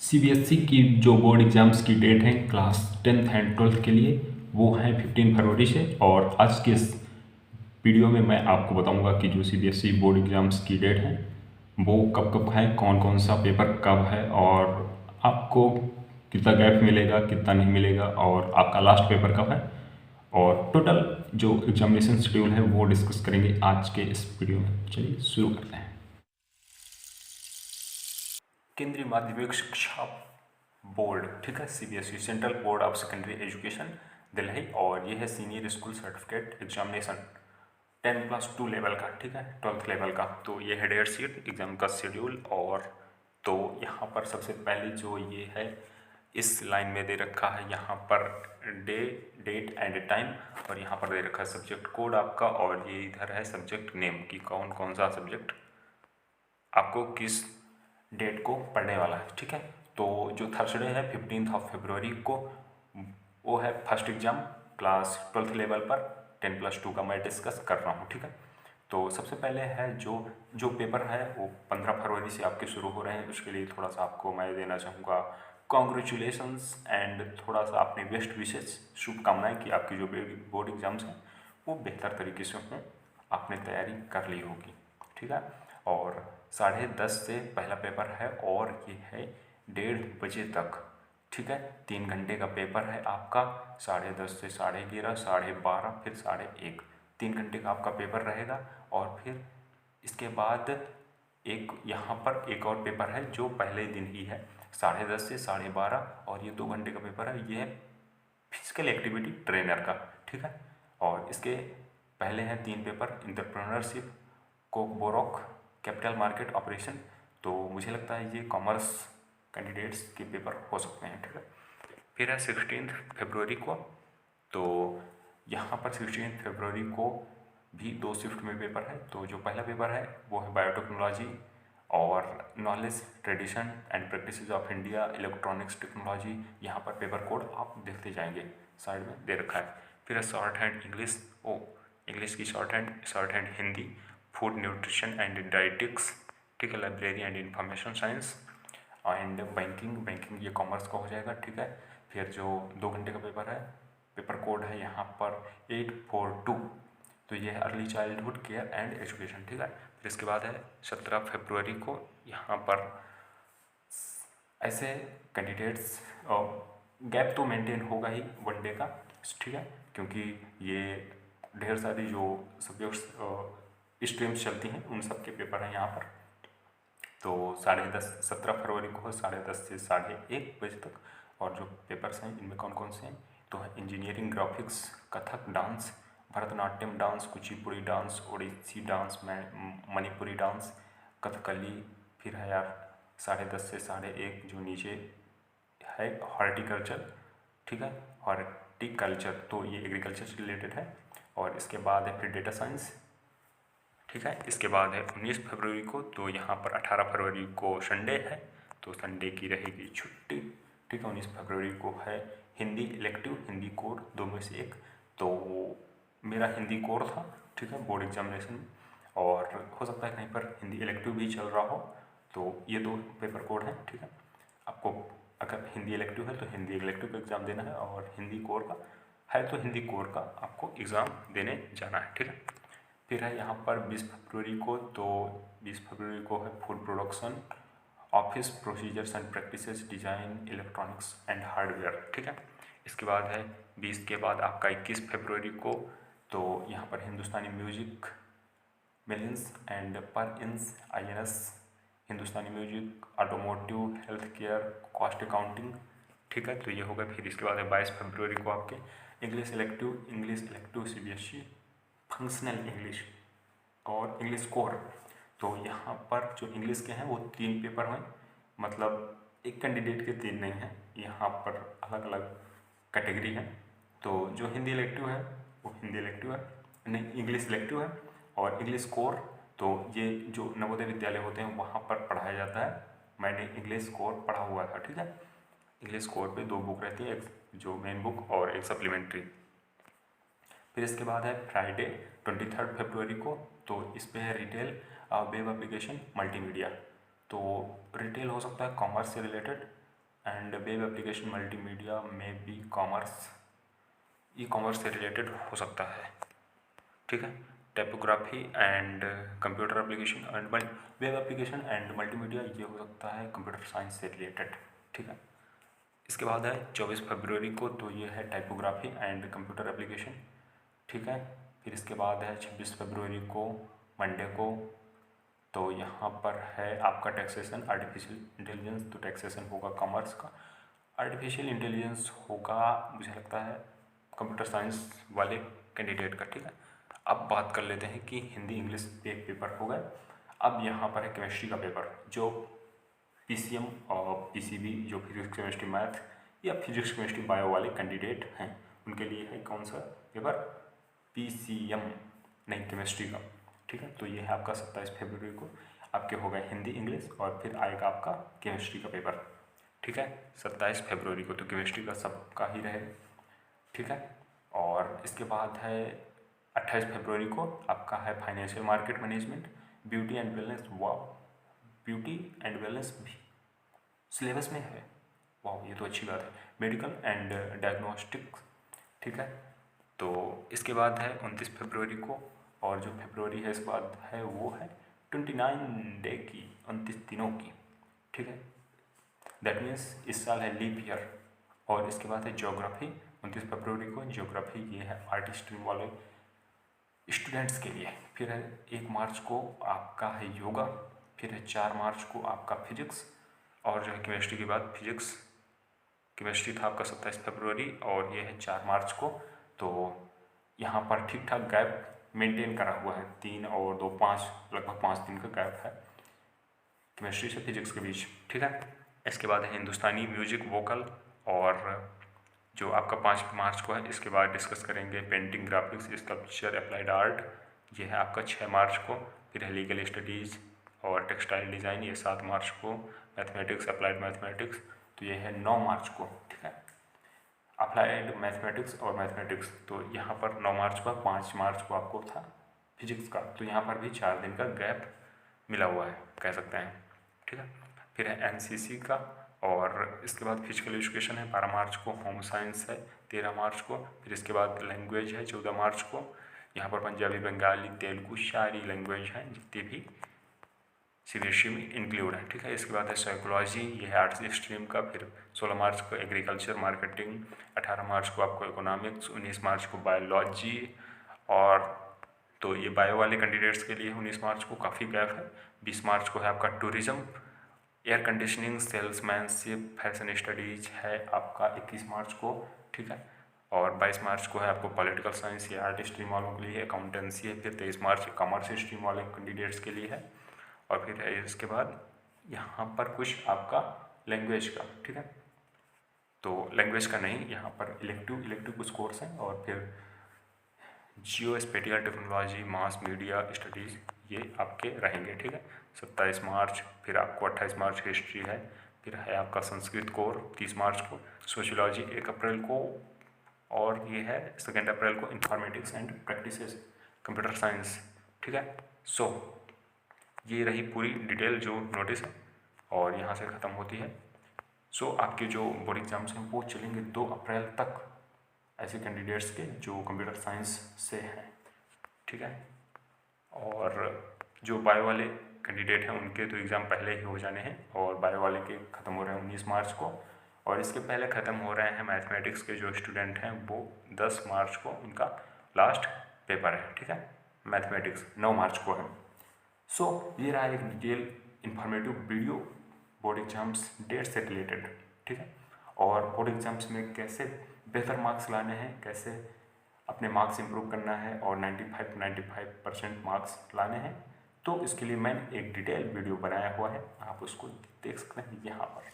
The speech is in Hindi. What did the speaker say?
सीबीएसई की जो बोर्ड एग्ज़ाम्स की डेट है क्लास 10th एंड 12th के लिए वो है 15 फरवरी से। और आज के इस वीडियो में मैं आपको बताऊंगा कि जो सीबीएसई बोर्ड एग्ज़ाम्स की डेट है वो कब कब है, कौन कौन सा पेपर कब है और आपको कितना गैप मिलेगा कितना नहीं मिलेगा और आपका लास्ट पेपर कब है और टोटल जो एग्जामिनेशन शेड्यूल है वो डिस्कस करेंगे आज के इस वीडियो में। चलिए शुरू करते हैं। केंद्रीय माध्यमिक शिक्षा बोर्ड, ठीक है, CBSE central board of secondary education Delhi, और ये है senior school certificate examination 10+2 level का, ठीक है, 12th लेवल का। तो ये है डेट शीट एग्जाम का शेड्यूल। और तो यहाँ पर सबसे पहले जो ये है इस लाइन में दे रखा है यहाँ per day, date and time, और यहाँ पर दे रखा है सब्जेक्ट कोड आपका, और ये इधर है सब्जेक्ट नेम की कौन कौन सा सब्जेक्ट आपको किस डेट को पढ़ने वाला है, ठीक है। तो जो थर्सडे है 15 फरवरी को वो है first exam class 12th level पर 10+2 का मैं डिस्कस कर रहा हूँ, ठीक है। तो सबसे पहले है जो जो पेपर है वो 15 फरवरी से आपके शुरू हो रहे हैं। उसके लिए थोड़ा सा आपको मैं देना चाहूँगा कॉन्ग्रेचुलेशंस एंड थोड़ा सा अपने बेस्ट विशेष शुभकामनाएं कि आपकी जो बोर्ड एग्जाम्स हैं वो बेहतर तरीके से हों, आपने तैयारी कर ली होगी, ठीक है। और 10:30 से पहला पेपर है और ये है 1:30 बजे तक, ठीक है। 3 घंटे का पेपर है आपका, 10:30 से 11:30, 12:30, फिर 1:30, 3 घंटे का आपका पेपर रहेगा। और फिर इसके बाद एक यहाँ पर एक और पेपर है जो पहले दिन ही है 10:30 से 12:30, और ये 2 घंटे का पेपर है, ये है फिजिकल एक्टिविटी ट्रेनर का, ठीक है। और इसके पहले हैं 3 paper, entrepreneurship, Kokborok, capital market operation. तो मुझे लगता है ये कॉमर्स कैंडिडेट्स के पेपर हो सकते हैं, ठीक है। फिर है 16 फरवरी को, तो यहाँ पर 16 फरवरी को भी 2 शिफ्ट में पेपर है। तो जो पहला पेपर है वो है बायोटेक्नोलॉजी और knowledge tradition and practices of India electronics technology. यहाँ पर पेपर कोड आप देखते जाएंगे, साइड में दे रखा है। फिर है शॉर्ट हैंड इंग्लिश, इंग्लिश की short hand Hindi, food nutrition and dietetics, ठीक है, library and information science and banking ये कॉमर्स का हो जाएगा, ठीक है। फिर जो 2 घंटे का पेपर है, पेपर कोड है यहाँ पर 842, तो ये है early childhood care and education, ठीक है। फिर इसके बाद है 17 फरवरी को, यहाँ पर ऐसे कैंडिडेट्स गैप तो मेंटेन होगा ही 1 डे का, ठीक है, क्योंकि ये ढेर सारी जो सब्जेक्ट्स स्ट्रीम्स चलती हैं उन सब के पेपर हैं यहाँ पर। तो 10:30 17 फरवरी को 10:30 से 1:30 बजे तक। और जो पेपर्स हैं इनमें कौन कौन से हैं, तो है engineering, graphics, Kathak dance, Bharatanatyam dance, Kuchipudi dance, Odissi dance, Manipuri dance, Kathakali. फिर है यार 10:30 से 1:30 जो नीचे है हॉर्टिकल्चर, ठीक है, हॉर्टिकल्चर, तो ये एग्रीकल्चर से रिलेटेड है। और इसके बाद है फिर डेटा साइंस, ठीक है। इसके बाद है 19 फरवरी को, तो यहाँ पर 18 फरवरी को संडे है, तो संडे की रहेगी छुट्टी, ठीक है। 19 फरवरी को है हिंदी इलेक्टिव, हिंदी कोर, 2 में से एक। तो मेरा हिंदी कोर था, ठीक है, बोर्ड एग्जामिनेशन में, और हो सकता है कहीं पर हिंदी इलेक्टिव भी चल रहा हो। तो ये 2 पेपर कोड हैं, ठीक है। आपको अगर हिंदी इलेक्टिव है तो हिंदी इलेक्टिव का एग्ज़ाम देना है, और हिंदी कोर का है तो हिंदी कोर का आपको एग्ज़ाम देने जाना है, ठीक है। फिर है यहाँ पर 20 फरवरी को, तो 20 फरवरी को है food production, office procedures and practices, design, electronics and hardware, ठीक है। इसके बाद है 20 के बाद आपका 21 फरवरी को, तो यहाँ पर हिंदुस्तानी म्यूजिक, मिलियंस एंड पर इंस, INS, Hindustani music, automotive, health care, cost accounting, ठीक है। तो ये होगा। फिर इसके बाद है 22 फरवरी को आपके English elective CBSE functional English और इंग्लिश कोर। तो यहाँ पर जो इंग्लिश के हैं वो 3 पेपर हैं, मतलब एक कैंडिडेट के 3 नहीं हैं, यहाँ पर अलग अलग कैटेगरी है। तो जो हिंदी इलेक्टिव है वो हिंदी इलेक्टिव है, नहीं इंग्लिश इलेक्टिव है। और इंग्लिश कोर, तो ये जो नवोदय विद्यालय होते हैं वहाँ पर पढ़ाया जाता है, मैंने इंग्लिश कोर पढ़ा हुआ था, ठीक है। इंग्लिश कोर पे 2 बुक रहती है, एक जो मेन बुक और एक सप्लीमेंट्री। फिर इसके बाद है फ्राइडे 23 फरवरी को, तो इस पे है रिटेल, वेब एप्लीकेशन, मल्टीमीडिया। तो रिटेल हो सकता है कॉमर्स से related, and web application multimedia में बी कॉमर्स, ई कॉमर्स से रिलेटेड हो सकता है, ठीक है। Typography and computer application and web application and multimedia, ये हो सकता है कंप्यूटर साइंस से रिलेटेड, ठीक है। इसके बाद है 24 फरवरी को, तो ये है टाइपोग्राफी एंड कंप्यूटर एप्लीकेशन, ठीक है। फिर इसके बाद है 26 फरवरी को, मंडे को, तो यहाँ पर है आपका टैक्सेशन आर्टिफिशियल इंटेलिजेंस, तो टैक्सेशन होगा कॉमर्स का, आर्टिफिशियल इंटेलिजेंस होगा मुझे लगता है कंप्यूटर साइंस वाले कैंडिडेट का, ठीक है। अब बात कर लेते हैं कि हिंदी इंग्लिश एक पेपर हो गए। अब यहाँ पर है केमिस्ट्री का पेपर, जो पीसीएम और पीसीबी, जो फिजिक्स केमिस्ट्री मैथ या फिजिक्स केमिस्ट्री बायो वाले कैंडिडेट हैं उनके लिए है कौन सा पेपर, पीसीएम, नहीं केमिस्ट्री का, ठीक है। तो ये है आपका 27 फरवरी को आपके हो गए हिंदी इंग्लिश, और फिर आएगा आपका केमिस्ट्री का पेपर, ठीक है, 27 फरवरी को। तो केमिस्ट्री का सबका ही रहेगा, ठीक है। और इसके बाद है 28 फरवरी को आपका है financial market management, beauty and wellness, वाह, ब्यूटी एंड वेलनेस भी सिलेबस में है, वाह ये तो अच्छी बात है, मेडिकल एंड डायग्नोस्टिक्स, ठीक है। तो इसके बाद है 29 फरवरी को, और जो फरवरी है इस बाद है वो है 29 डे की, 29 दिनों की, ठीक है। दैट मीन्स इस साल है लीप ईयर। और इसके बाद है ज्योग्राफी 29 फरवरी को, ज्योग्राफी ये है आर्ट स्ट्रीम वाले स्टूडेंट्स के लिए। फिर है 1 मार्च को आपका है योगा, फिर है 4 मार्च को आपका फिजिक्स, और जो है केमिस्ट्री के बाद फिजिक्स, केमिस्ट्री था आपका 27 फरवरी, और ये है 4 मार्च को। तो यहाँ पर ठीक ठाक गैप मेंटेन करा हुआ है, 3 और 2 5, लगभग 5 दिन का गैप है केमिस्ट्री से फिजिक्स के बीच, ठीक है। इसके बाद है हिंदुस्तानी म्यूजिक वोकल, और जो आपका 5 मार्च को है। इसके बाद डिस्कस करेंगे painting, graphics, sculpture, applied art, ये है आपका 6 मार्च को। फिर है लीगल स्टडीज़ और टेक्सटाइल डिज़ाइन, ये 7 मार्च को। मैथमेटिक्स, अप्लाइड मैथमेटिक्स, तो ये है 9 मार्च को, ठीक है। अप्लाइड मैथमेटिक्स और मैथमेटिक्स, तो यहाँ पर 9 मार्च को, 5 मार्च को आपको था फिजिक्स का, तो यहाँ पर भी 4 दिन का गैप मिला हुआ है कह सकते हैं, ठीक है। फिर है एनसीसी का, और इसके बाद फिजिकल एजुकेशन है 12 मार्च को, होम साइंस है 13 मार्च को। फिर इसके बाद लैंग्वेज है 14 मार्च को, यहाँ पर पंजाबी, बंगाली, तेलुगु सारी लैंग्वेज हैं जितनी भी सीबीएसई में इंक्लूड है, ठीक है। इसके बाद है साइकोलॉजी, ये है आर्ट्स स्ट्रीम का। फिर 16 मार्च को एग्रीकल्चर मार्केटिंग, 18 मार्च को आपको इकोनॉमिक्स, 19 मार्च को बायोलॉजी, और तो ये बायो वाले कैंडिडेट्स के लिए 19 मार्च को काफ़ी गैप है। 20 मार्च को है आपका tourism, air conditioning, salesmanship, fashion studies है आपका 21 मार्च को, ठीक है। और 22 मार्च को है आपको पॉलिटिकल साइंस, ये आर्ट स्ट्रीम वालों के लिए, अकाउंटेंसी है। फिर 23 मार्च कॉमर्स स्ट्रीम वाले कैंडिडेट्स के लिए है। और फिर है इसके बाद यहाँ पर कुछ आपका लैंग्वेज का, ठीक है। तो लैंग्वेज का नहीं, यहाँ पर इलेक्टिव कुछ कोर्स हैं, और फिर geo spatial technology, mass media studies, ये आपके रहेंगे, ठीक है। 27 मार्च, फिर आपको 28 मार्च हिस्ट्री है। फिर है आपका संस्कृत कोर 30 मार्च को, सोशियोलॉजी 1 अप्रैल को, और ये है 2 अप्रैल को informatics and practices computer science, ठीक है। सो ये रही पूरी डिटेल जो नोटिस है, और यहाँ से ख़त्म होती है। सो आपके जो बोर्ड एग्जाम्स हैं वो चलेंगे 2 अप्रैल तक, ऐसे कैंडिडेट्स के जो कंप्यूटर साइंस से हैं, ठीक है। और जो बायो वाले कैंडिडेट हैं उनके तो एग्ज़ाम पहले ही हो जाने हैं, और बायो वाले के ख़त्म हो रहे हैं 19 मार्च को, और इसके पहले ख़त्म हो रहे हैं मैथमेटिक्स के जो स्टूडेंट हैं, वो 10 मार्च को उनका लास्ट पेपर है, ठीक है। मैथमेटिक्स 9 मार्च को है। सो ये रहा एक detail informative video board exams date से रिलेटेड, ठीक है। और बोर्ड एग्जाम्स में कैसे बेहतर मार्क्स लाने हैं, कैसे अपने मार्क्स इंप्रूव करना है, और 95% मार्क्स लाने हैं, तो इसके लिए मैंने एक डिटेल वीडियो बनाया हुआ है, आप उसको देख सकते हैं यहाँ पर।